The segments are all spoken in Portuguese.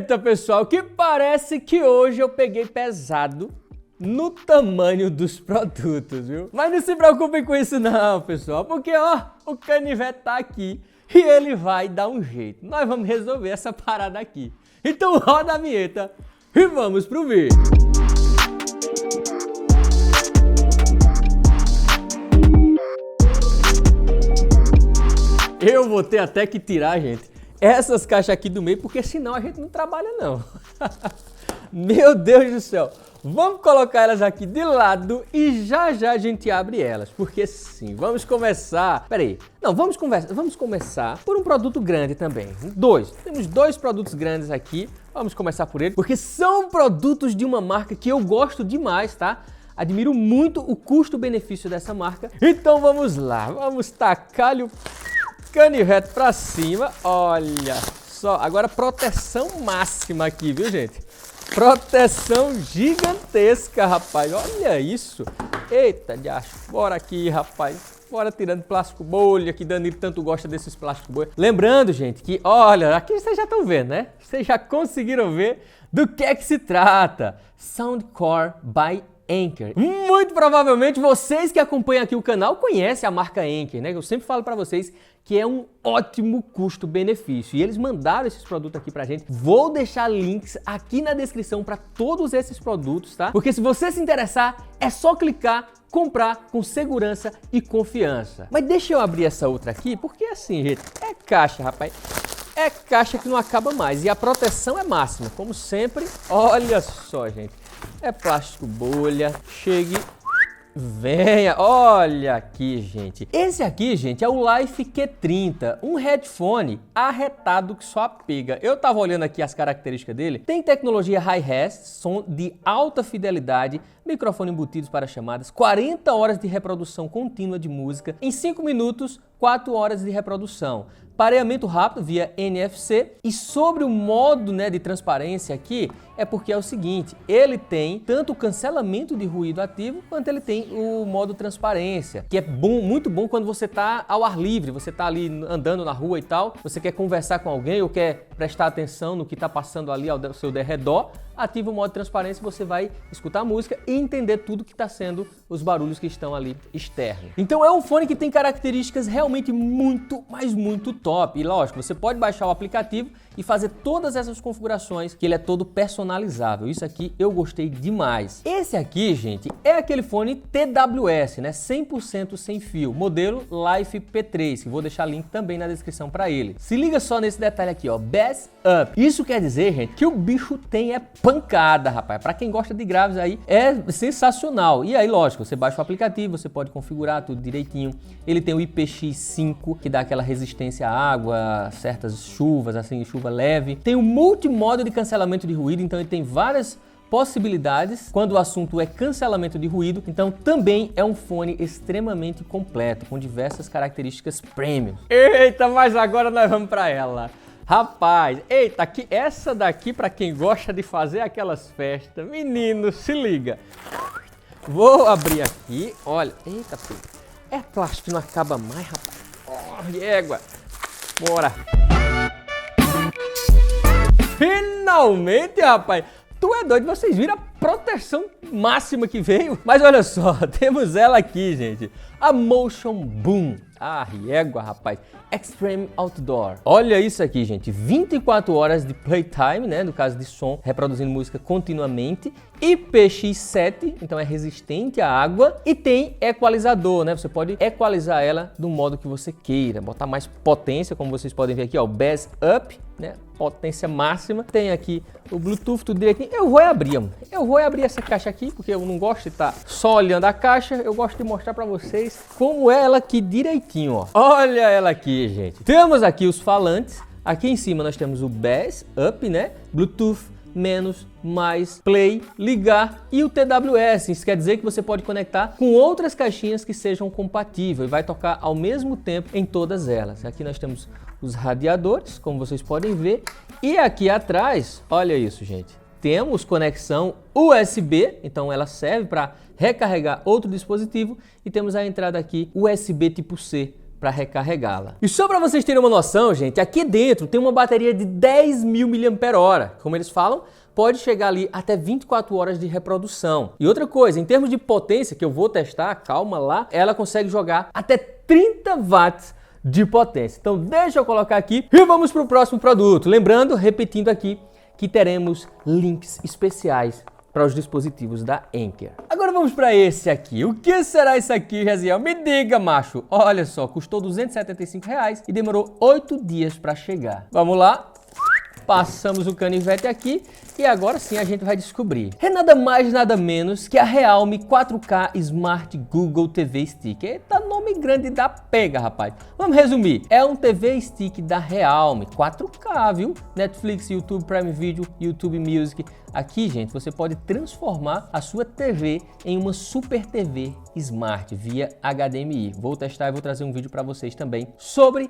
Eita, pessoal, que parece que hoje eu peguei pesado no tamanho dos produtos, viu? Mas não se preocupem com isso não, pessoal, porque ó, o canivete tá aqui e ele vai dar um jeito. Nós vamos resolver essa parada aqui. Então roda a vinheta e vamos pro vídeo. Eu vou ter até que tirar, gente, essas caixas aqui do meio, porque senão a gente não trabalha não. Meu Deus do céu. Vamos colocar elas aqui de lado e já já a gente abre elas, porque sim, vamos começar. Peraí, não, vamos começar por um produto grande também. Temos dois produtos grandes aqui, vamos começar por ele, porque são produtos de uma marca que eu gosto demais, tá? Admiro muito o custo-benefício dessa marca. Então vamos lá, vamos tacar-lhe o canivete pra cima, olha só, agora proteção máxima aqui, viu gente? Proteção gigantesca, rapaz, olha isso, eita diacho, bora aqui rapaz, bora tirando plástico bolha, que Danilo tanto gosta desses plástico bolha. Lembrando gente que, olha, aqui vocês já estão vendo, né? Vocês já conseguiram ver do que é que se trata, Soundcore by Anker. Muito provavelmente vocês que acompanham aqui o canal conhecem a marca Anker, né? Eu sempre falo para vocês que é um ótimo custo-benefício. E eles mandaram esses produtos aqui pra gente. Vou deixar links aqui na descrição para todos esses produtos, tá? Porque se você se interessar, é só clicar, comprar com segurança e confiança. Mas deixa eu abrir essa outra aqui, porque assim, gente, é caixa, rapaz. É caixa que não acaba mais. E a proteção é máxima, como sempre. Olha só, gente. É plástico bolha, chegue, venha, olha aqui, gente. Esse aqui, gente, é o Life Q30, um headphone arretado que só pega. Eu tava olhando aqui as características dele. Tem tecnologia Hi-Res, som de alta fidelidade, microfone embutido para chamadas, 40 horas de reprodução contínua de música, em 5 minutos, 4 horas de reprodução. Pareamento rápido via NFC. E sobre o modo, né, de transparência aqui, é porque é o seguinte, ele tem tanto o cancelamento de ruído ativo, quanto ele tem o modo transparência, que é bom, muito bom quando você está ao ar livre, você está ali andando na rua e tal, você quer conversar com alguém ou quer prestar atenção no que está passando ali ao seu derredor, ativa o modo transparência, você vai escutar a música e entender tudo que está sendo os barulhos que estão ali externos. Então é um fone que tem características realmente muito, mas muito top. E lógico, você pode baixar o aplicativo e fazer todas essas configurações, que ele é todo personalizável. Isso aqui eu gostei demais. Esse aqui, gente, é aquele fone TWS, né? 100% sem fio, modelo Life P3, que vou deixar link também na descrição para ele. Se liga só nesse detalhe aqui, ó, Bass Up. Isso quer dizer, gente, que o bicho tem é pancada, rapaz. Para quem gosta de graves aí, é sensacional. E aí, lógico, você baixa o aplicativo, você pode configurar tudo direitinho. Ele tem o IPX5, que dá aquela resistência à água, certas chuvas, assim, chuva leve. Tem o multimodo de cancelamento de ruído, então ele tem várias possibilidades quando o assunto é cancelamento de ruído. Então também é um fone extremamente completo, com diversas características premium. Eita, mas agora nós vamos para ela. Rapaz, eita, aqui, essa daqui para quem gosta de fazer aquelas festas, menino, se liga. Vou abrir aqui, olha, eita, filho. É plástico que não acaba mais, rapaz. Oh, égua. Bora. Finalmente, rapaz. Tu é doido, vocês viram a proteção máxima que veio? Mas olha só, temos ela aqui, gente. A Motion Boom. Ah, égua, rapaz. Extreme Outdoor. Olha isso aqui, gente. 24 horas de playtime, né? No caso de som, reproduzindo música continuamente. IPX7, então é resistente à água. E tem equalizador, né? Você pode equalizar ela do modo que você queira. Botar mais potência, como vocês podem ver aqui, ó. Bass Up, né? Potência máxima. Tem aqui o Bluetooth, tudo direitinho. Eu vou abrir, mano. Eu vou abrir essa caixa aqui, porque eu não gosto de estar só olhando a caixa. Eu gosto de mostrar pra vocês como é ela aqui direitinho, ó. Olha ela aqui, gente. Temos aqui os falantes. Aqui em cima nós temos o Bass Up, né? Bluetooth, menos, mais, play, ligar e o TWS. Isso quer dizer que você pode conectar com outras caixinhas que sejam compatíveis e vai tocar ao mesmo tempo em todas elas. Aqui nós temos os radiadores, como vocês podem ver. E aqui atrás, olha isso, gente. Temos conexão USB, então ela serve para recarregar outro dispositivo. E temos a entrada aqui USB tipo C para recarregá-la. E só para vocês terem uma noção, gente, aqui dentro tem uma bateria de 10.000 mAh. Como eles falam, pode chegar ali até 24 horas de reprodução. E outra coisa, em termos de potência, que eu vou testar, calma lá, ela consegue jogar até 30 watts de potência. Então deixa eu colocar aqui e vamos para o próximo produto. Lembrando, repetindo aqui, que teremos links especiais para os dispositivos da Anker. Agora vamos para esse aqui. O que será isso aqui, Raziel? Me diga, macho. Olha só, custou R$275 e demorou 8 dias para chegar. Vamos lá. Passamos o canivete aqui e agora sim a gente vai descobrir. É nada mais, nada menos que a Realme 4K Smart Google TV Stick. Eita, nome grande da pega, rapaz. Vamos resumir. É um TV Stick da Realme, 4K, viu? Netflix, YouTube, Prime Video, YouTube Music. Aqui, gente, você pode transformar a sua TV em uma Super TV Smart via HDMI. Vou testar e vou trazer um vídeo para vocês também sobre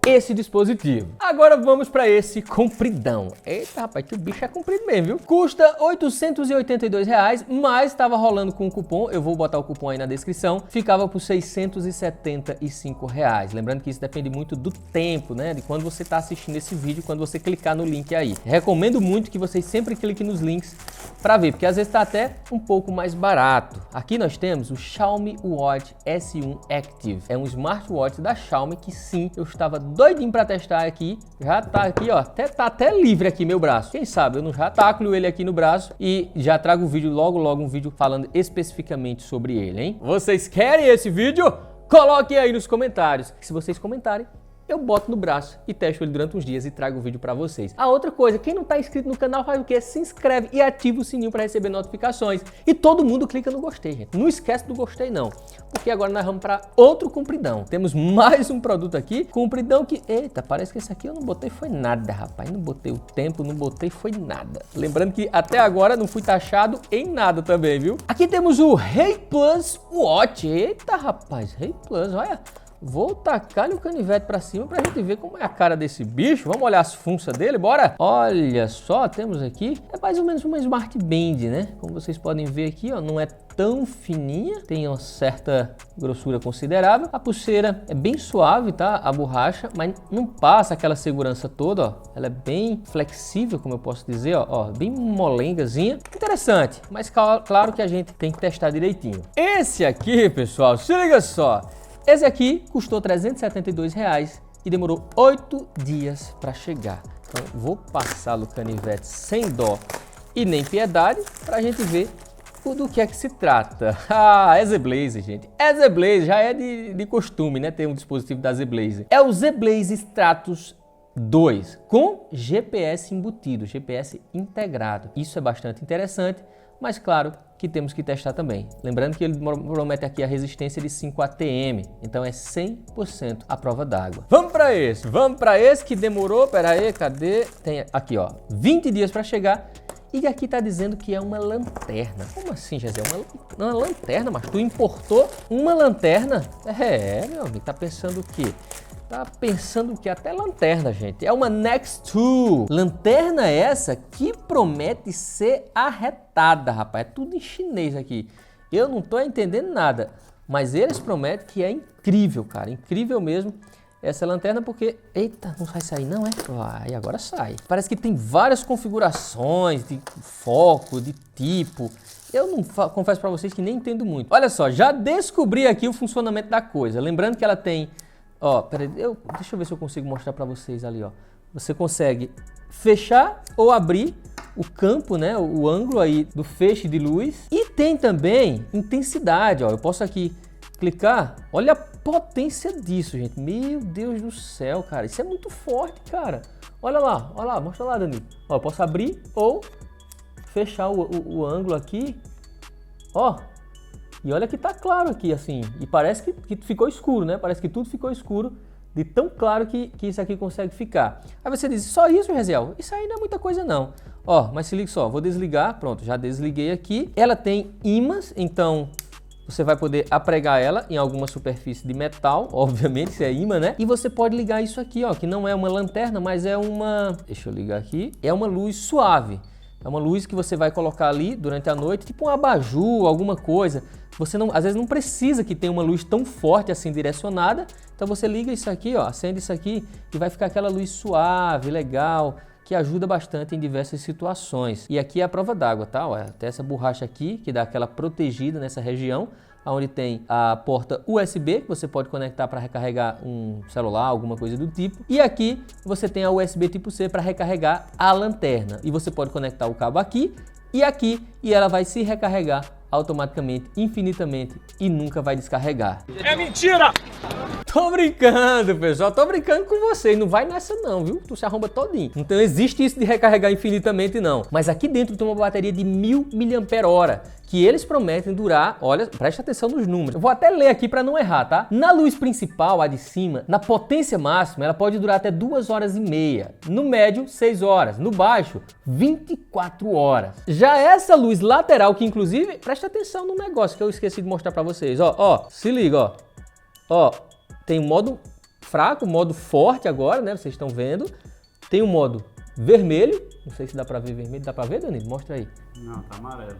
esse dispositivo. Agora vamos para esse compridão. Eita, rapaz, que o bicho é comprido mesmo, viu? Custa R$882, mas estava rolando com o cupom, eu vou botar o cupom aí na descrição, ficava por R$675. Lembrando que isso depende muito do tempo, né? De quando você está assistindo esse vídeo, quando você clicar no link aí. Recomendo muito que vocês sempre cliquem nos links para ver, porque às vezes está até um pouco mais barato. Aqui nós temos o Xiaomi Watch S1 Active. É um smartwatch da Xiaomi que sim, eu estava doidinho para testar aqui. Já tá aqui, ó, tá até livre aqui meu braço. Quem sabe eu não já taclo ele aqui no braço e já trago o vídeo logo um vídeo falando especificamente sobre ele, hein? Vocês querem esse vídeo? Coloquem aí nos comentários. Se vocês comentarem, eu boto no braço e testo ele durante uns dias e trago o vídeo para vocês. A outra coisa, quem não está inscrito no canal faz o quê? Se inscreve e ativa o sininho para receber notificações. E todo mundo clica no gostei, gente. Não esquece do gostei não, porque agora nós vamos para outro compridão. Temos mais um produto aqui, compridão que... Eita, parece que esse aqui eu não botei foi nada, rapaz. Não botei o tempo, não botei foi nada. Lembrando que até agora não fui taxado em nada também, viu? Aqui temos o Hey Plus Watch. Eita, rapaz, Hey Plus, olha... Vou tacar o canivete pra cima pra gente ver como é a cara desse bicho. Vamos olhar as funções dele, bora? Olha só, temos aqui, é mais ou menos uma Smart Band, né? Como vocês podem ver aqui, ó, não é tão fininha, tem uma certa grossura considerável. A pulseira é bem suave, tá? A borracha, mas não passa aquela segurança toda, ó. Ela é bem flexível, como eu posso dizer, ó, bem molengazinha. Interessante, mas claro que a gente tem que testar direitinho. Esse aqui, pessoal, se liga só. Esse aqui custou R$372 e demorou 8 dias para chegar. Então vou passar no canivete sem dó e nem piedade para a gente ver do que é que se trata. Ah, é ZBlaze, gente. É ZBlaze, já é de costume, né? Ter um dispositivo da ZBlaze. É o ZBlaze Stratus 2 com GPS embutido, GPS integrado. Isso é bastante interessante, mas claro que temos que testar também. Lembrando que ele promete aqui a resistência de 5 ATM, então é 100% à prova d'água. Vamos para esse que demorou, pera aí, cadê? Tem aqui, ó, 20 dias para chegar e aqui tá dizendo que é uma lanterna. Como assim, José? Uma lanterna, mas tu importou uma lanterna? É, meu amigo, tá pensando o quê? Tá pensando que até lanterna, gente. É uma Next 2. Lanterna essa que promete ser arretada, rapaz. É tudo em chinês aqui. Eu não tô entendendo nada. Mas eles prometem que é incrível, cara. Incrível mesmo essa lanterna porque... Eita, não vai sair não, é? Ai, agora sai. Parece que tem várias configurações de foco, de tipo... Eu não confesso pra vocês que nem entendo muito. Olha só, já descobri aqui o funcionamento da coisa. Lembrando que ela tem... Ó, peraí, deixa eu ver se eu consigo mostrar para vocês ali, ó. Você consegue fechar ou abrir o campo, né, o ângulo aí do feixe de luz. E tem também intensidade, ó. Eu posso aqui clicar, olha a potência disso, gente. Meu Deus do céu, cara. Isso é muito forte, cara. Olha lá, mostra lá, Dani. Ó, eu posso abrir ou fechar o ângulo aqui, ó. E olha que tá claro aqui, assim, e parece que ficou escuro, né? Parece que tudo ficou escuro, de tão claro que isso aqui consegue ficar. Aí você diz, só isso, Raziel? Isso aí não é muita coisa não. Ó, mas se liga só, vou desligar, pronto, já desliguei aqui. Ela tem ímãs, então você vai poder apregar ela em alguma superfície de metal, obviamente, se é ímã, né? E você pode ligar isso aqui, ó, que não é uma lanterna, mas é uma... Deixa eu ligar aqui. É uma luz suave. É uma luz que você vai colocar ali durante a noite, tipo um abajur, alguma coisa. você não, às vezes não precisa que tenha uma luz tão forte assim direcionada, então você liga isso aqui, ó, acende isso aqui e vai ficar aquela luz suave, legal, que ajuda bastante em diversas situações. E aqui é a prova d'água, tá? Ó, tem essa borracha aqui que dá aquela protegida nessa região, onde tem a porta USB, que você pode conectar para recarregar um celular, alguma coisa do tipo. E aqui você tem a USB tipo C para recarregar a lanterna. E você pode conectar o cabo aqui e aqui, e ela vai se recarregar automaticamente, infinitamente, e nunca vai descarregar. É mentira! Tô brincando, pessoal, tô brincando com vocês, não vai nessa não, viu? Tu se arromba todinho. Então existe isso de recarregar infinitamente não. Mas aqui dentro tem uma bateria de 1000 mAh, que eles prometem durar, olha, presta atenção nos números. Eu vou até ler aqui para não errar, tá? Na luz principal, a de cima, na potência máxima, ela pode durar até 2 horas e meia. No médio, 6 horas. No baixo, 24 horas. Já essa luz lateral, que inclusive, presta atenção no negócio que eu esqueci de mostrar para vocês. Ó, se liga, ó. Ó, tem o modo fraco, o modo forte agora, né? Vocês estão vendo. Tem o modo vermelho. Não sei se dá pra ver vermelho. Dá pra ver, Danilo? Mostra aí. Não, tá amarelo.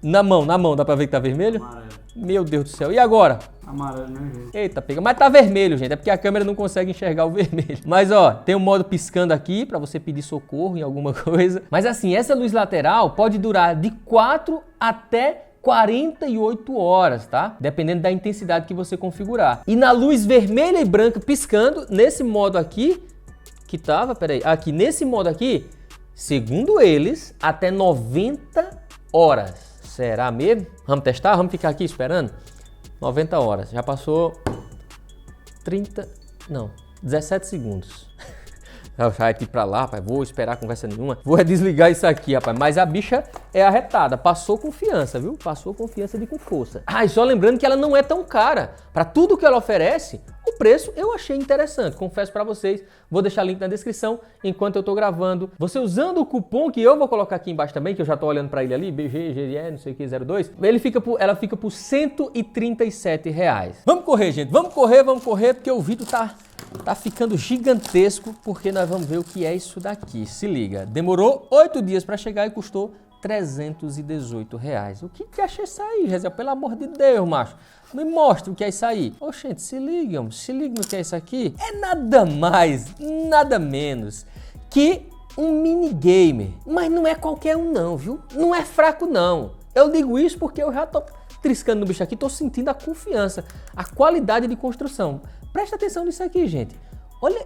Na mão, dá pra ver que tá vermelho? Amarelo. Meu Deus do céu. E agora? Amarelo, né, gente? Eita, pega. Mas tá vermelho, gente. É porque a câmera não consegue enxergar o vermelho. Mas, ó, tem um modo piscando aqui pra você pedir socorro em alguma coisa. Mas, assim, essa luz lateral pode durar de 4 até 48 horas, tá? Dependendo da intensidade que você configurar. E na luz vermelha e branca piscando, nesse modo aqui, que tava, peraí, aqui, nesse modo aqui, segundo eles, até 90 horas. Será mesmo? Vamos testar? Vamos ficar aqui esperando? 90 horas. Já passou 17 segundos. Eu saio aqui pra lá, rapaz, vou esperar conversa nenhuma. Vou desligar isso aqui, rapaz. Mas a bicha é arretada. Passou confiança, viu? Passou confiança de com força. Ah, e só lembrando que ela não é tão cara. Pra tudo que ela oferece, o preço eu achei interessante. Confesso pra vocês. Vou deixar link na descrição enquanto eu tô gravando. Você usando o cupom que eu vou colocar aqui embaixo também, que eu já tô olhando pra ele ali, BGGE, não sei o que, 02. Ela fica por R$137. Vamos correr, gente. Vamos correr, porque o vídeo tá ficando gigantesco, porque nós vamos ver o que é isso daqui. Se liga, demorou 8 dias para chegar e custou R$318. O que acha isso aí, Gisele? Pelo amor de Deus, macho. Me mostra o que é isso aí. Ô, gente, se ligam no que é isso aqui. É nada mais, nada menos que um minigame. Mas não é qualquer um não, viu? Não é fraco não. Eu digo isso porque eu já tô triscando no bicho aqui, tô sentindo a confiança, a qualidade de construção. Presta atenção nisso aqui, gente.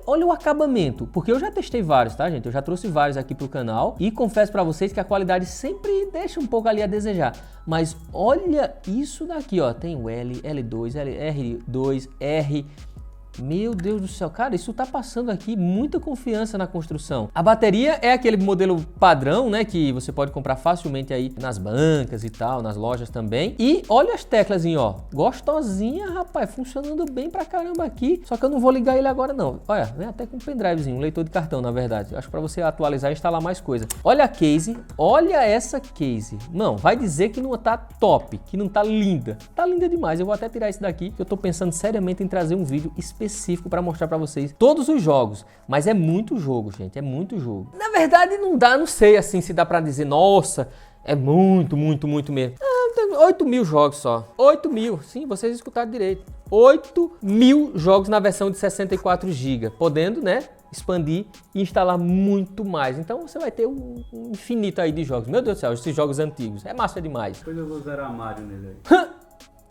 Olha o acabamento, porque eu já testei vários, tá, gente? Eu já trouxe vários aqui pro canal e confesso pra vocês que a qualidade sempre deixa um pouco ali a desejar. Mas olha isso daqui, ó. Tem o L, L2, R2, R. Meu Deus do céu, cara, isso tá passando aqui muita confiança na construção. A bateria é aquele modelo padrão, né, que você pode comprar facilmente aí nas bancas e tal, nas lojas também. E olha as teclas, ó, gostosinha, rapaz, funcionando bem pra caramba aqui. Só que eu não vou ligar ele agora não. Olha, vem até com um pendrivezinho, um leitor de cartão, na verdade. Acho que pra você atualizar e instalar mais coisa. Olha a case, olha essa case. Não, vai dizer que não tá top, que não tá linda. Tá linda demais, eu vou até tirar isso daqui, que eu tô pensando seriamente em trazer um vídeo específico para mostrar para vocês todos os jogos, mas é muito jogo, gente, é muito jogo. Na verdade não dá, não sei assim se dá para dizer, nossa, é muito mesmo. 8 mil jogos só, 8 mil, sim, vocês escutaram direito, 8 mil jogos na versão de 64 GB, podendo, né, expandir e instalar muito mais. Então você vai ter um infinito aí de jogos. Meu Deus do céu, esses jogos antigos, é massa demais. Depois eu vou zerar Mario nele aí.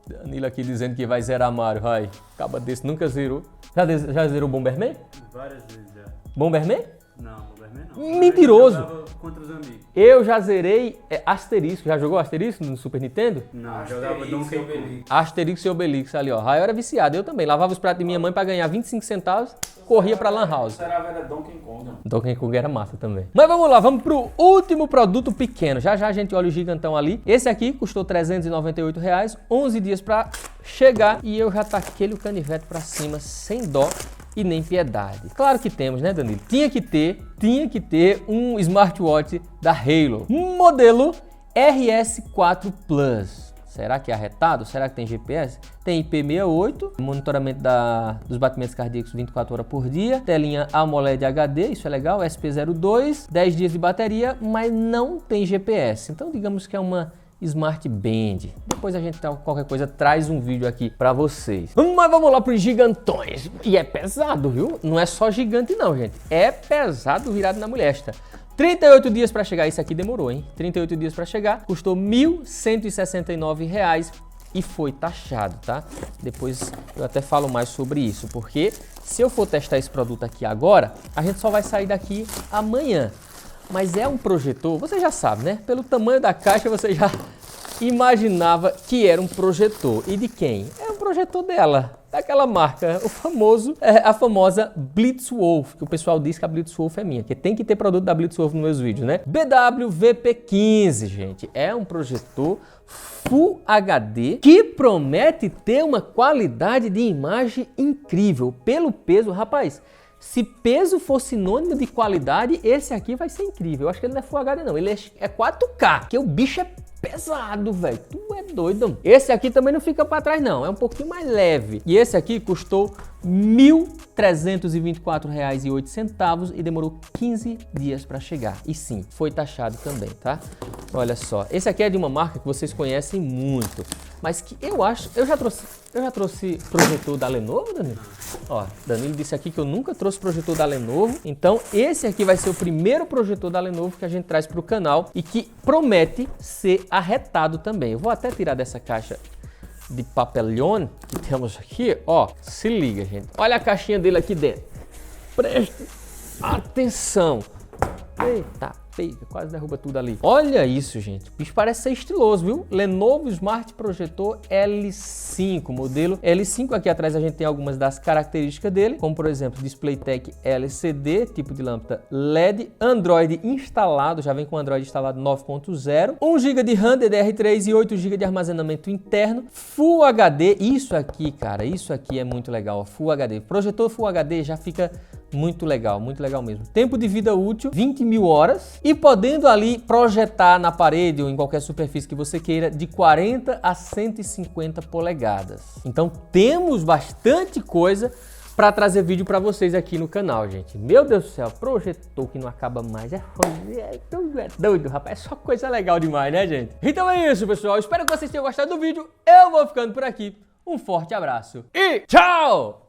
Danilo aqui dizendo que vai zerar Mario, vai. Acaba desse, nunca zerou. Já zerou Bomberman? Várias vezes já. Bomberman? Não, Bomberman não. Mentiroso! Eu jogava contra os amigos. Eu já zerei Asterisco. Já jogou Asterisco no Super Nintendo? Não, jogava Donkey Kong. Asterix e Obelix ali, ó. Eu era viciado, eu também. Lavava os pratos de minha mãe pra ganhar 25 centavos, corria pra Lan House. Era Donkey Kong. Donkey Kong era massa também. Mas vamos lá, vamos pro último produto pequeno. Já a gente olha o gigantão ali. Esse aqui custou R$398, 11 dias pra chegar e eu já taquei o canivete pra cima, sem dó e nem piedade. Claro que temos, né, Danilo? Tinha que ter um smartwatch da Halo. Modelo RS4 Plus. Será que é arretado? Será que tem GPS? Tem IP68, monitoramento dos batimentos cardíacos 24 horas por dia, telinha AMOLED HD, isso é legal, SP02, 10 dias de bateria, mas não tem GPS. Então digamos que é uma Smart Band. Depois a gente, qualquer coisa, traz um vídeo aqui pra vocês. Mas vamos lá pros gigantões. E é pesado, viu? Não é só gigante não, gente. É pesado virado na molesta. 38 dias pra chegar. Isso aqui demorou, hein? 38 dias pra chegar. Custou R$ 1.169 e foi taxado, tá? Depois eu até falo mais sobre isso, porque se eu for testar esse produto aqui agora, a gente só vai sair daqui amanhã. Mas é um projetor, você já sabe, né? Pelo tamanho da caixa você já imaginava que era um projetor. E de quem? É um projetor dela, daquela marca, a famosa Blitzwolf, que o pessoal diz que a Blitzwolf é minha, que tem que ter produto da Blitzwolf nos meus vídeos, né? BW-VP15, gente, é um projetor Full HD que promete ter uma qualidade de imagem incrível. Pelo peso, rapaz, se peso for sinônimo de qualidade, esse aqui vai ser incrível. Eu acho que ele não é Full HD não, ele é 4K, que o bicho é pesado, velho. Tu é doido. Esse aqui também não fica para trás não, é um pouquinho mais leve. E esse aqui custou R$ 1.324,08 e demorou 15 dias para chegar. E sim, foi taxado também, tá? Olha só, esse aqui é de uma marca que vocês conhecem muito, mas que eu já trouxe projetor da Lenovo, Danilo? Ó, Danilo disse aqui que eu nunca trouxe projetor da Lenovo, então esse aqui vai ser o primeiro projetor da Lenovo que a gente traz para o canal e que promete ser arretado também. Eu vou até tirar dessa caixa de papelhone que temos aqui, ó, se liga, gente. Olha a caixinha dele aqui dentro. Preste atenção. Eita, pega, quase derruba tudo ali. Olha isso, gente. O bicho parece ser estiloso, viu? Lenovo Smart Projetor L5, modelo L5. Aqui atrás a gente tem algumas das características dele, como por exemplo, DisplayTech LCD, tipo de lâmpada LED, Android instalado, já vem com Android instalado 9.0, 1 GB de RAM DDR3 e 8 GB de armazenamento interno, Full HD. Isso aqui, cara, isso aqui é muito legal, Full HD. Projetor Full HD já fica muito legal mesmo. Tempo de vida útil, 20.000 horas e podendo ali projetar na parede ou em qualquer superfície que você queira de 40 a 150 polegadas. Então temos bastante coisa para trazer vídeo para vocês aqui no canal, gente. Meu Deus do céu, projetor que não acaba mais. É doido, rapaz. É só coisa legal demais, né, gente? Então é isso, pessoal. Espero que vocês tenham gostado do vídeo. Eu vou ficando por aqui. Um forte abraço e tchau!